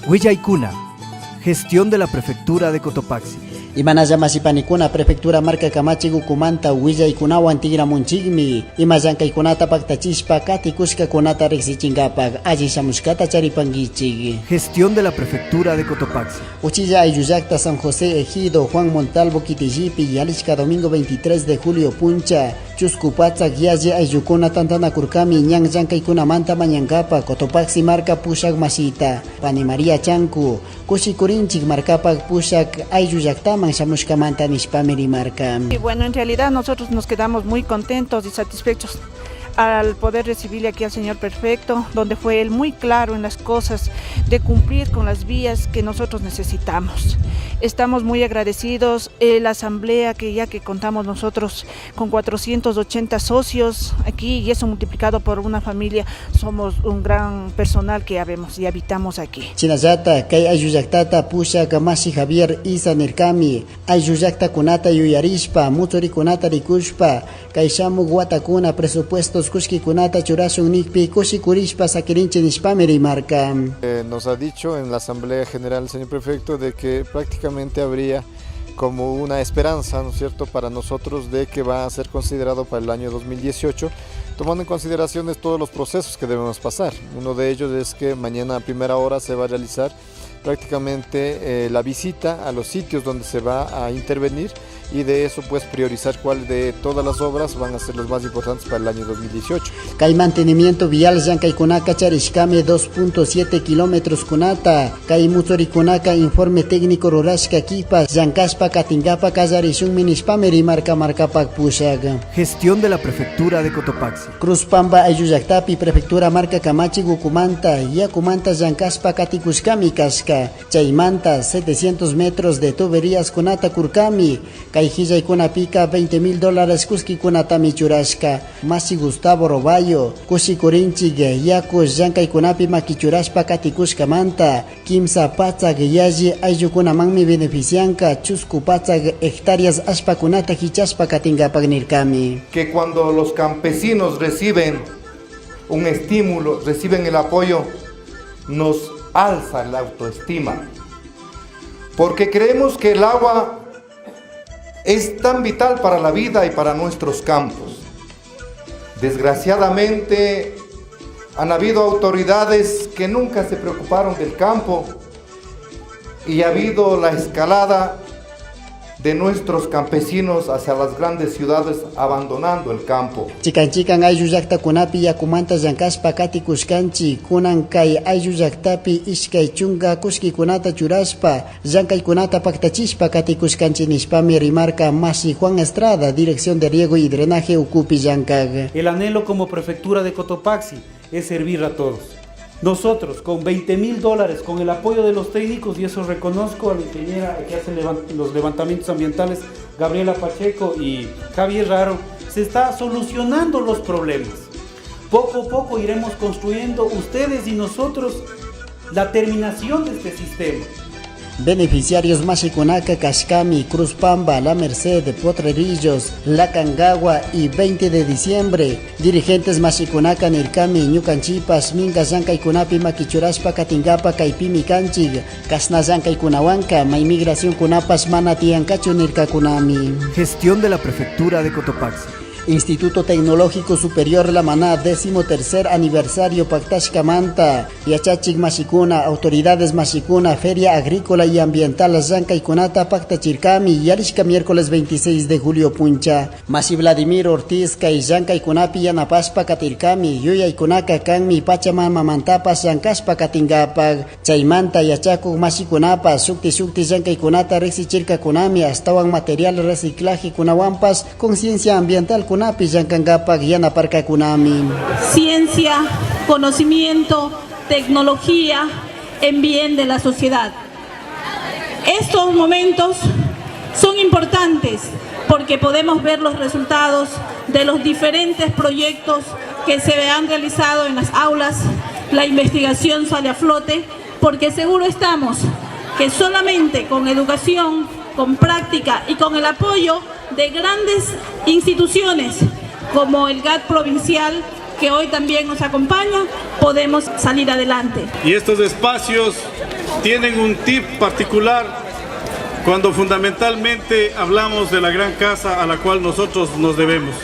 Huillaykuna, gestión de la Prefectura de Cotopaxi. Imanalla masipanikuna prefectura marca Kamachigu kumanta Huillaykunawan tigramunchikmi ima llankaykunata paktachispa katikushkakunata riqsichinkapak alli shamushkata charipankichik. Gestión de la Prefectura de Cotopaxi. Uchilla Aylluyacta San José Ejido Juan Montalvo Quitiyipi Yalishka domingo 23 de julio puncha Chuscupatsak yalle ayllukuna tantanakurkami ñan llankaykunamanta mañankapa Cotopaxi marca pushak masita Pani María Chanku kushikurinchik markapak pushak Aylluyactaman shamushkamanta nishpami rimarka. Y bueno, en realidad nosotros nos quedamos muy contentos y satisfechos al poder recibirle aquí al señor prefecto, donde fue él muy claro en las cosas de cumplir con las vías que nosotros necesitamos. Estamos muy agradecidos, la asamblea que contamos nosotros con 480 socios aquí y eso multiplicado por una familia, somos un gran personal que habemos y habitamos aquí. Chinayata, kay Aylluyactata pusha Kamasi Javier Isa Nirkami, Aylluyacta kunata yuyarishpa, mutori kunata rikushpa, kay shamu guatakuna presupuestos kushki kunata churasun nikpi kushikurishpa sakirinche nishpami rimarka. Nos ha dicho en la Asamblea General el señor prefecto de que prácticamente habría como una esperanza, ¿no es cierto?, para nosotros de que va a ser considerado para el año 2018, tomando en consideración todos los procesos que debemos pasar. Uno de ellos es que mañana a primera hora se va a realizar prácticamente la visita a los sitios donde se va a intervenir y de eso pues priorizar cuál de todas las obras van a ser los más importantes para el año 2018. Kay mantenimiento vial llankaykunaka charishkame 2.7 kilómetros kunata, kay mutorikunaka informe técnico rurashka kipas llankashpa katingapa kallarishunmi nishpami rimarka markapak pushak. Gestión de la Prefectura de Cotopaxi. Cruzpamba Aylluyactapi prefectura marca Kamachigu kumanta yakumanta llankashpa katikushkami kashka. Chaymanta 700 metros de tuberías kunata kurkami kay hillaykunapika $20,000 kuskikunatami churashka. Masi Gustavo Roballo kushikurinchik yakush llankaykunapi makichurashpa katikushkamanta kimsa pachak yalli ayllukunamanmi beneficianka chusku pachak hectáreas ashpakunata hichashpa katinkapak nirkami. Que cuando los campesinos reciben un estímulo, reciben el apoyo, nos alza la autoestima, porque creemos que el agua es tan vital para la vida y para nuestros campos. Desgraciadamente han habido autoridades que nunca se preocuparon del campo y ha habido la escalada de nuestros campesinos hacia las grandes ciudades abandonando el campo. Chikan Aylluyactakunapi yakumanta llankashpa katikushkanchi kunan kay Aylluyactapi ishkay chunka kushkikunata churashpa llankaykunata paktachishpa katikushkanchi nishpami rimarka Masi Juan Estrada, Dirección de Riego y Drenaje Ukupi Llankag. El anhelo como Prefectura de Cotopaxi es servir a todos. Nosotros con $20,000, con el apoyo de los técnicos, y eso reconozco a la ingeniera que hace los levantamientos ambientales, Gabriela Pacheco y Javier Raro, se está solucionando los problemas. Poco a poco iremos construyendo ustedes y nosotros la terminación de este sistema. Beneficiarios Mashikunaka, Kashkami, Cruzpamba, La Merced, Potrerillos, La Cangagua y 20 de diciembre. Dirigentes Mashikunaka, Nirkami, Ñukanchipas, Minga Llankaykunapi Makichurashpa Katingapa Kaipimi Kanchig, Kasna Llankaykunawanka, Migración Kunapas Manatiankachu Nirkakunami. Gestión de la Prefectura de Cotopaxi. Instituto Tecnológico Superior La Maná, 13º aniversario Paktashkamanta, Yachachik Mashikuna, autoridades Mashikuna, Feria Agrícola y Ambiental Llankaykunata Paktachirkami, Yarishka miércoles 26 de julio puncha. Masi Vladimir Ortiz, kay Llankaykunapi yanapashpa katirkami, yuyaykunaka kanmi Pachamama mantapas llankashpa katingapak, chaymanta yachakuk Mashikunapas, sukti Llankaykunata riqsichirkakunami, astawan material reciclaje kunawanpas, conciencia ambiental ciencia, conocimiento, tecnología en bien de la sociedad. Estos momentos son importantes porque podemos ver los resultados de los diferentes proyectos que se han realizado en las aulas. La investigación sale a flote porque seguro estamos que solamente con educación, con práctica y con el apoyo de grandes instituciones como el GAT provincial que hoy también nos acompaña, podemos salir adelante. Y estos espacios tienen un tip particular cuando fundamentalmente hablamos de la gran casa a la cual nosotros nos debemos.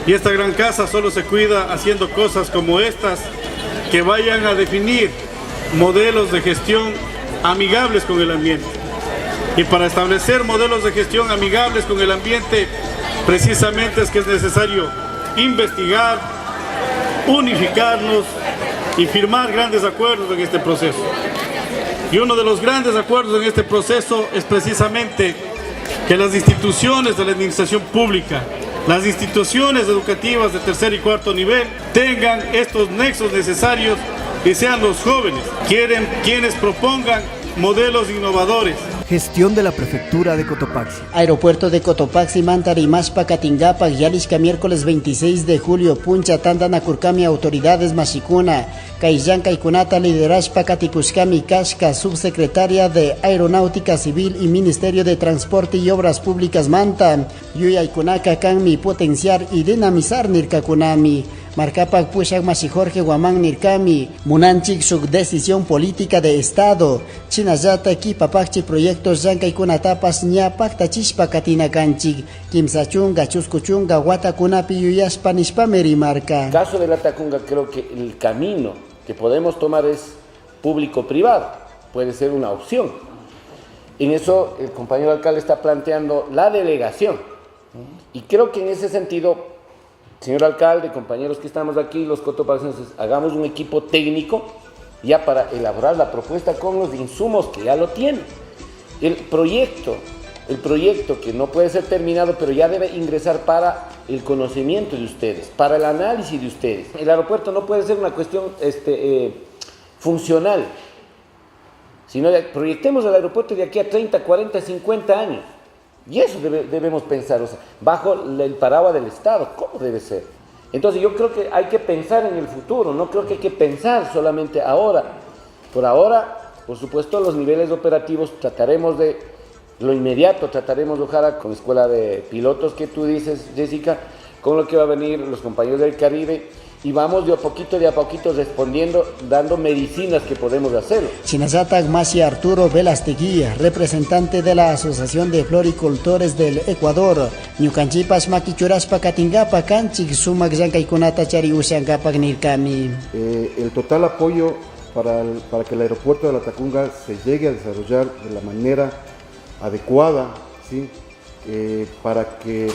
Y esta gran casa solo se cuida haciendo cosas como estas, que vayan a definir modelos de gestión amigables con el ambiente. Y para establecer modelos de gestión amigables con el ambiente, precisamente es que es necesario investigar, unificarnos y firmar grandes acuerdos en este proceso. Y uno de los grandes acuerdos en este proceso es precisamente que las instituciones de la administración pública, las instituciones educativas de tercer y cuarto nivel tengan estos nexos necesarios y sean los jóvenes quienes propongan modelos innovadores. Gestión de la Prefectura de Cotopaxi. Aeropuerto de Cotopaxi, Mantarimashpa, Catingapak, Yalishka, miércoles 26 de julio, Puncha, Tandana, Kurkami, autoridades Mashikuna, Kaillanka y Kunata, liderashpa, Katikushkami, Kashka, subsecretaria de Aeronáutica Civil y Ministerio de Transporte y Obras Públicas, Manta, Yuya y Kunaka, Kanmi, potenciar y dinamizar Nirkakunami. Marcapac Pushak Mashi Jorge Guamán Nirkami, Munanchik Suk decisión política de Estado, Chinayata Kipapakchi proyectos Yankai Kunatapas Ña Pacta Chispa Katina Kanchik, Kimsachunga, Chuskuchunga, Watakunapi Yuyashpa Nishpa Merimarca. En el caso de la Tacunga, creo que el camino que podemos tomar es público-privado, puede ser una opción. En eso el compañero alcalde está planteando la delegación, y creo que en ese sentido, señor alcalde, compañeros que estamos aquí, los cotopaxenses, hagamos un equipo técnico ya para elaborar la propuesta con los insumos que ya lo tienen. El proyecto que no puede ser terminado, pero ya debe ingresar para el conocimiento de ustedes, para el análisis de ustedes. El aeropuerto no puede ser una cuestión funcional, sino proyectemos el aeropuerto de aquí a 30, 40, 50 años. Y eso debemos pensar, o sea, bajo el paraguas del Estado, ¿cómo debe ser? Entonces yo creo que hay que pensar en el futuro, no creo que hay que pensar solamente ahora. Por ahora, por supuesto, los niveles operativos trataremos de, lo inmediato, trataremos de ojalá con la escuela de pilotos que tú dices, Jessica, con lo que va a venir los compañeros del Caribe, y vamos de a poquito respondiendo, dando medicinas que podemos hacerlo. Chinazatak Masi Arturo Velastegui, representante de la Asociación de Floricultores del Ecuador, Ñucanchipas Maquichuraspa Catingapa Canchik Sumak Yankaikunata Chari Ushangapak Nirkami. El total apoyo para que el aeropuerto de la Tacunga se llegue a desarrollar de la manera adecuada, ¿sí? Para que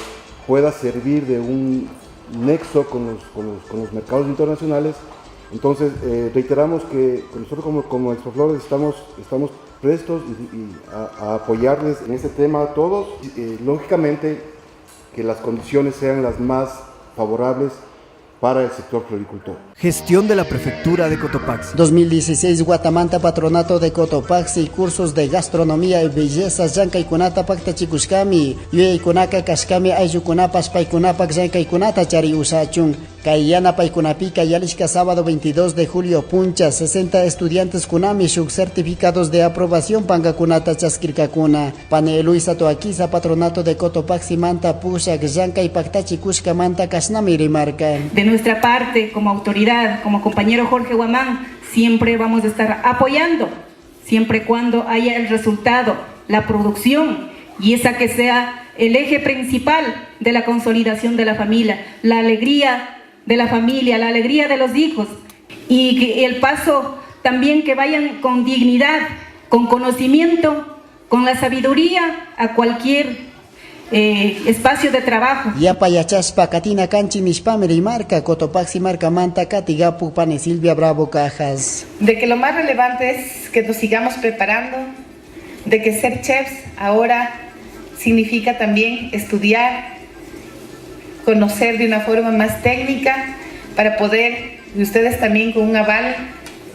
pueda servir de un nexo con los mercados internacionales. Entonces reiteramos que nosotros como Expoflores estamos prestos a apoyarles en este tema a todos, lógicamente que las condiciones sean las más favorables para el sector floricultor. Gestión de la Prefectura de Cotopaxi. 2016 Guatamanta Patronato de Cotopaxi, cursos de gastronomía y belleza Yankaikunata Pacta Chikushkami, Yuyaikunaka Kashkami Ayukunapas Paikunapak Yankaikunata Chari Usachun, Kaiyana Paikunapika Yalishka sábado 22 de julio Puncha, 60 estudiantes Kunami Shuk certificados de aprobación Pangakunata Chaskirkakuna, Pane Luisa Toaquiza Patronato de Cotopaxi Manta Pushak Yankai Pacta Chikushka Manta Kashnami Rimarca. De nuestra parte, como autoridad, como compañero Jorge Guamán, siempre vamos a estar apoyando, siempre y cuando haya el resultado, la producción, y esa que sea el eje principal de la consolidación de la familia, la alegría de la familia, la alegría de los hijos, y que el paso también que vayan con dignidad, con conocimiento, con la sabiduría a cualquier espacio de trabajo. Yapayachaspa Katina Canchi Nishpameri Marca Cotopaxi Marca Manta Katigapu Pane Silvia Bravo Cajas. De que lo más relevante es que nos sigamos preparando, de que ser chefs ahora significa también estudiar, conocer de una forma más técnica para poder, y ustedes también con un aval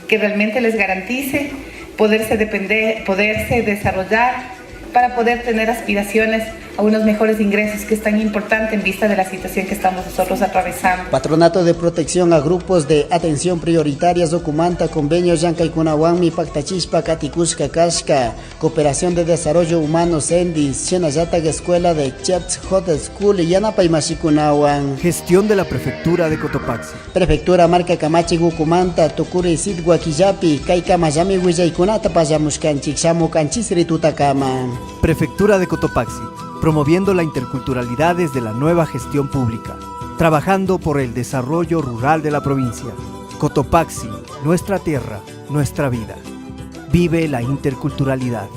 que realmente les garantice poderse desarrollar para poder tener aspiraciones a unos mejores ingresos, que es tan importante en vista de la situación que estamos nosotros atravesando. Patronato de Protección a Grupos de Atención Prioritarias Documenta Convenio Llankaykunawanmi Paktachispa Katikushka Kashka Cooperación de Desarrollo Humano Sendis Shenayatag Escuela de Chefs Hot School Yanapay Mashikunawan. Gestión de la Prefectura de Cotopaxi. Prefectura Marca Camachi Gucumanta Tukuri Sidgua Killapi Kaika Mayami Willaykunata Payamushkanchik Shamukanchisri Tutakama. Prefectura de Cotopaxi, promoviendo la interculturalidad desde la nueva gestión pública, trabajando por el desarrollo rural de la provincia. Cotopaxi, nuestra tierra, nuestra vida. Vive la interculturalidad.